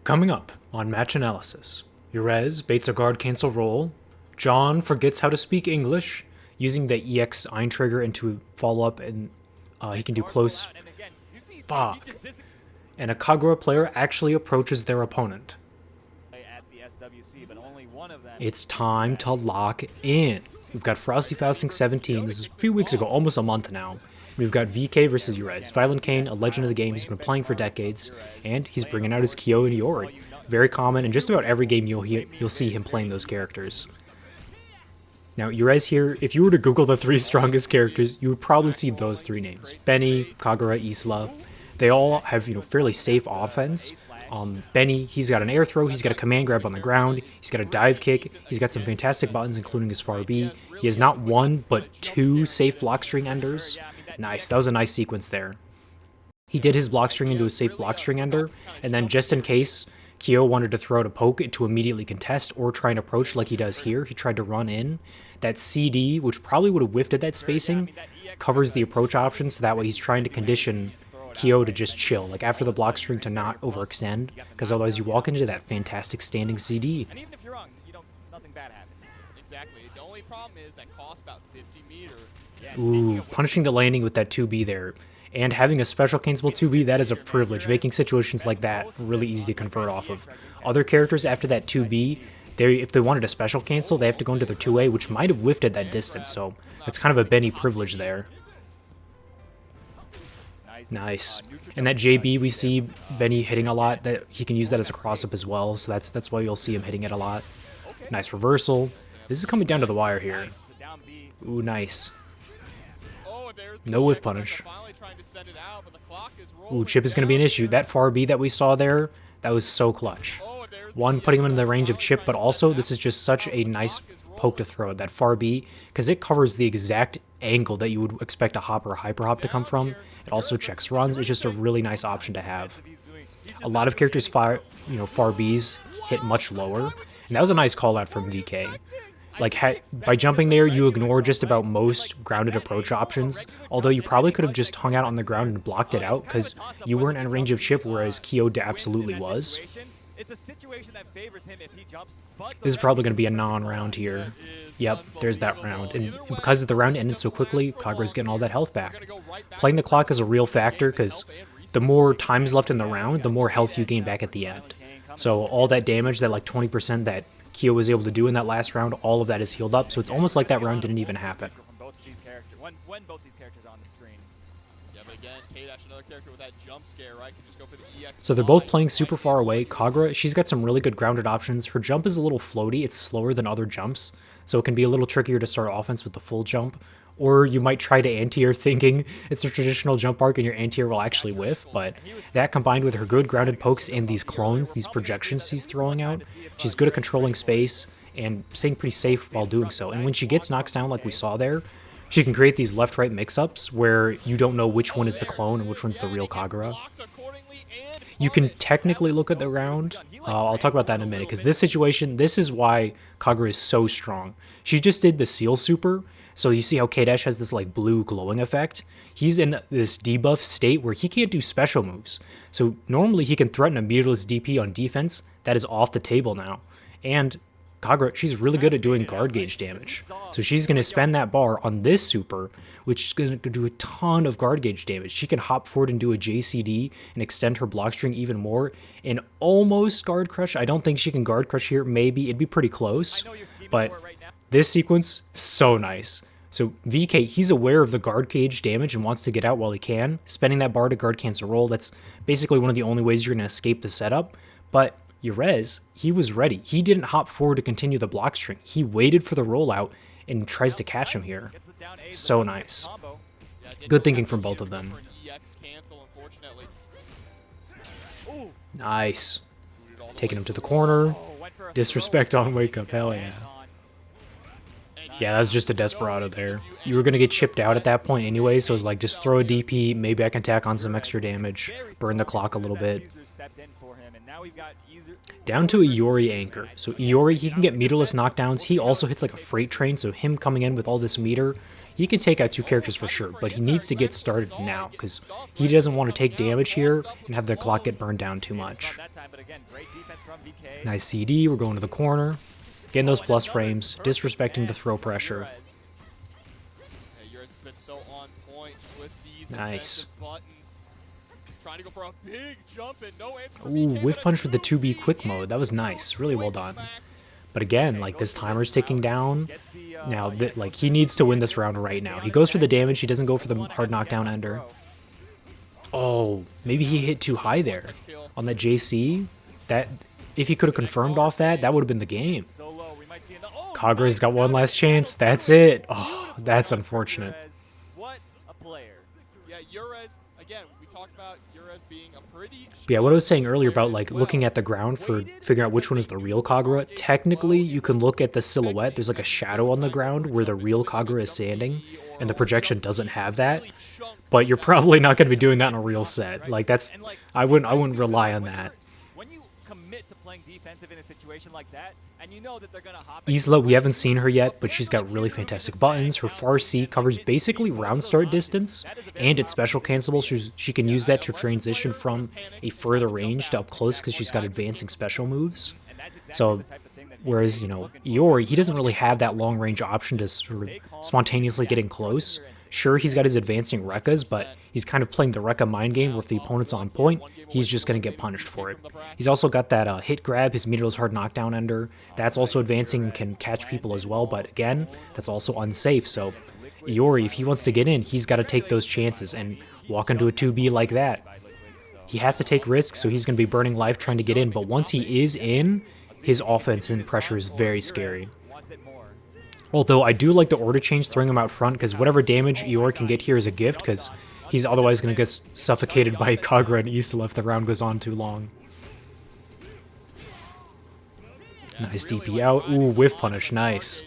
Coming up on Match Analysis, Urezs baits a guard cancel roll, John forgets how to speak English, using the XVII trigger into follow-up, and he can do close. Fuck. And a Kagura player actually approaches their opponent. It's time to lock in. We've got Frosty Faustings 17, this is a few weeks ago, almost a month now. We've got VK versus Urezs. Violent Kain, a legend of the game, he's been playing for decades, and he's bringing out his Kyo and Iori. Very common, in just about every game you'll see him playing those characters. Now, Urezs here, if you were to Google the 3 strongest characters, you would probably see those 3 names. Benny, Kagura, Isla. They all have, fairly safe offense. Benny, he's got an air throw, he's got a command grab on the ground, he's got a dive kick, he's got some fantastic buttons including his far B. He has not 1, but 2 safe blockstring enders. Nice, that was a nice sequence there. He did his blockstring into a safe blockstring ender, and then just in case Kyo wanted to throw out a poke to immediately contest or try and approach like he does here, he tried to run in. That CD, which probably would have whiffed at that spacing, covers the approach option, so that way he's trying to condition Kyo to just chill, like after the blockstring to not overextend, because otherwise you walk into that fantastic standing CD. And even if you're wrong, nothing bad happens. Exactly. The only problem is that costs about 50 meters. Ooh, punishing the landing with that 2B there. And having a special cancelable 2B, that is a privilege, making situations like that really easy to convert off of. Other characters after that 2B, if they wanted a special cancel, they have to go into their 2A, which might have whiffed at that distance, so that's kind of a Benny privilege there. Nice. And that JB, we see Benny hitting a lot, that he can use that as a cross-up as well, so that's why you'll see him hitting it a lot. Nice reversal. This is coming down to the wire here. Ooh, nice. No whiff punish. Ooh, chip is going to be an issue. That far B that we saw there, that was so clutch. One, putting him in the range of chip, but also this is just such a nice poke to throw, that far B, because it covers the exact angle that you would expect a hop or a hyper hop to come from. It also checks runs. It's just a really nice option to have. A lot of characters far Bs hit much lower, and that was a nice call out from VK. Like, by jumping there, you ignore just about most grounded approach options, although you probably could have just hung out on the ground and blocked it out, because you weren't in range of chip, whereas Kyo absolutely was. This is probably going to be a non-round here. Yep, there's that round. And because the round ended so quickly, Kagura's getting all that health back. Playing the clock is a real factor, because the more time is left in the round, the more health you gain back at the end. So all that damage, that like 20% that Kyo was able to do in that last round, all of that is healed up, so it's almost like that round didn't even happen. So they're both playing super far away. Kagura, she's got some really good grounded options. Her jump is a little floaty, it's slower than other jumps, so it can be a little trickier to start offense with the full jump. Or you might try to anti-air thinking it's a traditional jump arc and your anti-air will actually whiff, but that combined with her good grounded pokes and these clones, these projections she's throwing out, she's good at controlling space and staying pretty safe while doing so. And when she gets knocked down like we saw there, she can create these left-right mix-ups where you don't know which one is the clone and which one's the real Kagura. You can technically look at the round. I'll talk about that in a minute, because this situation, this is why Kagura is so strong. She just did the Seal Super, so you see how K-Dash has this like blue glowing effect. He's in this debuff state where he can't do special moves. So normally he can threaten a meterless DP on defense. That is off the table now. And Kagura, she's really good at doing guard gauge damage. So she's going to spend that bar on this super, which is going to do a ton of guard gauge damage. She can hop forward and do a JCD and extend her block string even more and almost guard crush. I don't think she can guard crush here. Maybe. It'd be pretty close. But this sequence, so nice. So VK, he's aware of the guard cage damage and wants to get out while he can. Spending that bar to guard cancel roll, that's basically one of the only ways you're going to escape the setup. But Urezs, he was ready. He didn't hop forward to continue the block string. He waited for the rollout and tries to catch him here. So nice. Good thinking from both of them. Nice. Taking him to the corner. Disrespect on wake up, hell yeah. Yeah, that's just a Desperado there. You were going to get chipped out at that point anyway, so it's like, just throw a DP, maybe I can tack on some extra damage, burn the clock a little bit. Down to a Iori anchor. So Iori, he can get meterless knockdowns. He also hits like a freight train, so him coming in with all this meter, he can take out 2 characters for sure, but he needs to get started now because he doesn't want to take damage here and have the clock get burned down too much. Nice CD, we're going to the corner. Getting those plus frames, disrespecting the throw pressure. Nice. Trying to go for a big jump and no answer. Ooh, whiff punch with the 2B quick mode. That was nice. Really well done. But again, like, this timer's ticking down. Now, like, he needs to win this round right now. He goes for the damage. He doesn't go for the hard knockdown ender. Oh, maybe he hit too high there on that JC. That, if he could have confirmed off that, that would have been the game. Kagura's got one last chance. That's it. Oh, that's unfortunate. What a player. Yeah, Urezs, again, we talked about Urezs being a pretty... Yeah, what I was saying earlier about, like, looking at the ground for figuring out which one is the real Kagura, technically, you can look at the silhouette. There's, like, a shadow on the ground where the real Kagura is standing, and the projection doesn't have that. But you're probably not going to be doing that in a real set. Like, that's... I wouldn't rely on that. Isla, we haven't seen her yet, but she's got really fantastic buttons. Her far C covers basically round start distance, and it's special cancelable. She can use that to transition from a further range to up close because she's got advancing special moves. So, whereas, you know, Iori, he doesn't really have that long range option to sort of spontaneously get in close. Sure, he's got his advancing Rekkas, but he's kind of playing the Rekka mind game where if the opponent's on point, he's just going to get punished for it. He's also got that hit grab, his meterless hard knockdown ender. That's also advancing and can catch people as well, but again, that's also unsafe. So Iori, if he wants to get in, he's got to take those chances and walk into a 2B like that. He has to take risks, so he's going to be burning life trying to get in, but once he is in, his offense and pressure is very scary. Although I do like the order change throwing him out front, because whatever damage Iori can get here is a gift, because he's otherwise going to get suffocated by Kagura and Isla if the round goes on too long. Nice DP out. Ooh, whiff punish. Nice.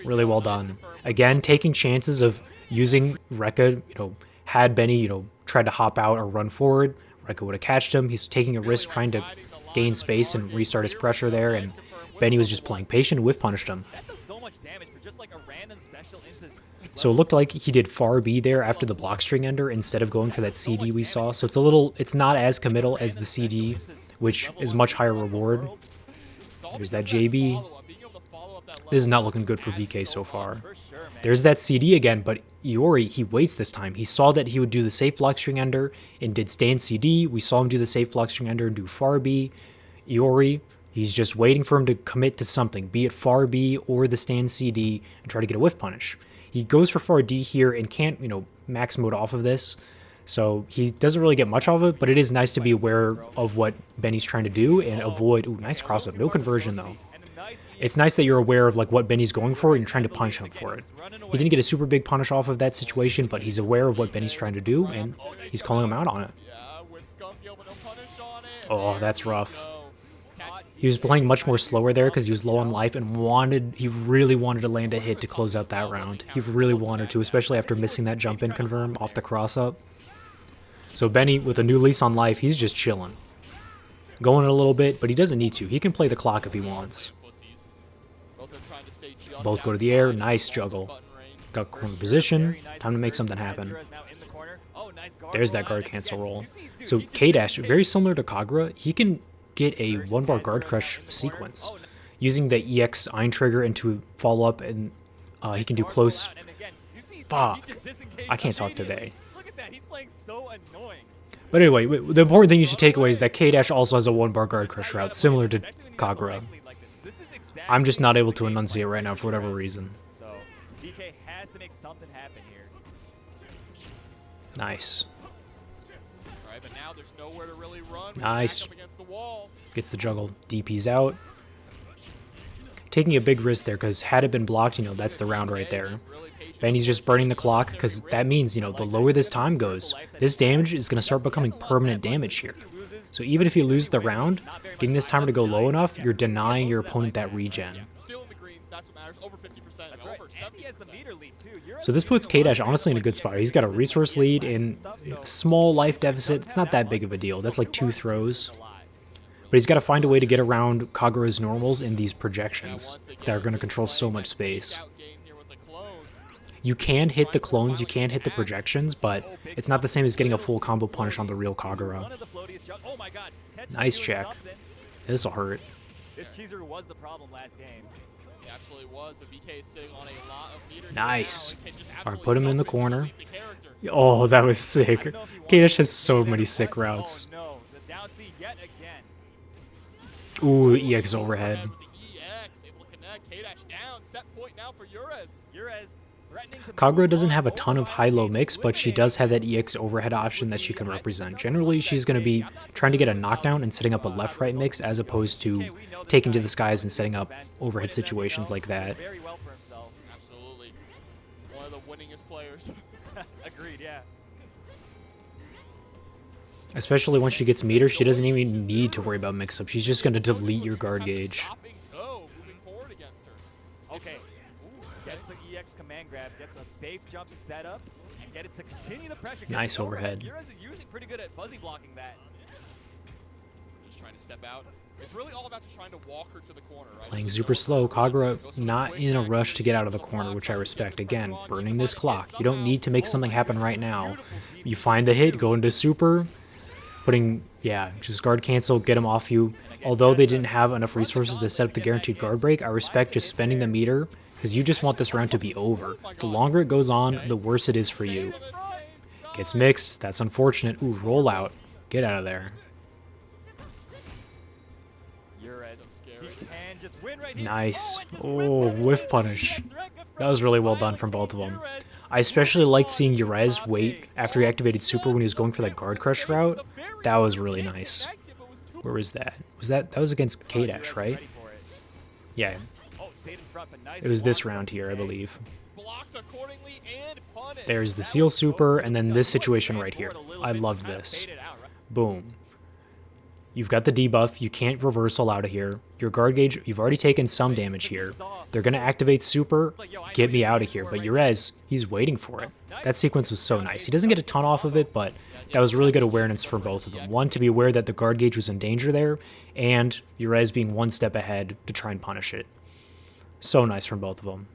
Really well done. Again, taking chances of using Rekka, you know, had Benny, you know, tried to hop out or run forward, Rekka would have catched him. He's taking a risk trying to gain space and restart his pressure there, and Benny was just playing patient, whiff punished him. So it looked like he did far B there after the blockstring ender instead of going for that CD we saw. So it's not as committal as the CD, which is much higher reward. There's that JB. This is not looking good for VK so far. There's that CD again, but Iori, he waits this time. He saw that he would do the safe blockstring ender and did stand CD. We saw him do the safe blockstring ender and do far B. Iori, he's just waiting for him to commit to something, be it far B or the stand CD, and try to get a whiff punish. He goes for far D here and can't, you know, max mode off of this. So he doesn't really get much of it, but it is nice to be aware of what Benny's trying to do and avoid... Ooh, nice cross-up. No conversion, though. It's nice that you're aware of like what Benny's going for and you're trying to punish him for it. He didn't get a super big punish off of that situation, but he's aware of what Benny's trying to do, and he's calling him out on it. Oh, that's rough. He was playing much more slower there because he was low on life and he really wanted to land a hit to close out that round. He really wanted to, especially after missing that jump in confirm off the cross-up. So Benny, with a new lease on life, he's just chilling. Going a little bit, but he doesn't need to. He can play the clock if he wants. Both go to the air. Nice juggle. Got corner position. Time to make something happen. There's that guard cancel roll. So K-Dash, very similar to Kagura, he can get a one-bar guard crush sequence. Using the EX Ein trigger into follow-up, and he can do close... Fuck. I can't talk today. But anyway, the important thing you should take away is that K-Dash also has a one-bar guard crush route, similar to Kagura. I'm just not able to enunciate right now for whatever reason. Nice. Nice. Gets the juggle. DP's out. Taking a big risk there, because had it been blocked, you know, that's the round right there. Benny's just burning the clock, because that means, you know, the lower this time goes, this damage is going to start becoming permanent damage here. So even if you lose the round, getting this timer to go low enough, you're denying your opponent that regen. So this puts K-Dash honestly in a good spot. He's got a resource lead and a small life deficit. It's not that big of a deal. That's like 2 throws. But he's got to find a way to get around Kagura's normals and these projections that are going to control so much space. You can hit the clones, you can hit the projections, but it's not the same as getting a full combo punish on the real Kagura. Nice check. This'll hurt. This cheeser was the problem last game. He absolutely was, but BK is sitting on a lot of meters. Nice. Alright, put him in the corner. Oh, that was sick. Kaidash has so many sick routes. Ooh, EX overhead. Kagura doesn't have a ton of high-low mix, but she does have that EX overhead option that she can represent. Generally, she's going to be trying to get a knockdown and setting up a left-right mix as opposed to taking to the skies and setting up overhead situations like that. Absolutely. One of the winningest players. Agreed, yeah. Especially once she gets meter, she doesn't even need to worry about mix-up. She's just going to delete your guard gauge. Okay. Gets the EX command grab, gets a safe jump set up, and gets to continue the pressure. Nice overhead. Urezs is usually pretty good at fuzzy blocking that. Just trying to step out. It's really all about just trying to walk her to the corner, right? Playing super slow. Kagura not in a rush to get out of the corner, which I respect. Again, burning this clock. You don't need to make something happen right now. You find the hit, go into super, putting, yeah, just guard cancel, get him off you. Although they didn't have enough resources to set up the guaranteed guard break, I respect just spending the meter because you just want this round to be over. The longer it goes on, the worse it is for you. Gets mixed. That's unfortunate. Ooh, roll out. Get out of there. Nice. Oh, whiff punish. That was really well done from both of them. I especially liked seeing Urezs wait after he activated super when he was going for that guard crush route. That was really nice. Where was that? That was against Kaidash, right? Yeah. It was this round here, I believe. There's the seal super, and then this situation right here. I loved this. Boom. You've got the debuff, you can't reversal out of here. Your guard gauge, you've already taken some damage here. They're going to activate super, get me out of here. But Urezs, he's waiting for it. That sequence was so nice. He doesn't get a ton off of it, but that was really good awareness for both of them. One, to be aware that the guard gauge was in danger there, and Urezs being one step ahead to try and punish it. So nice from both of them.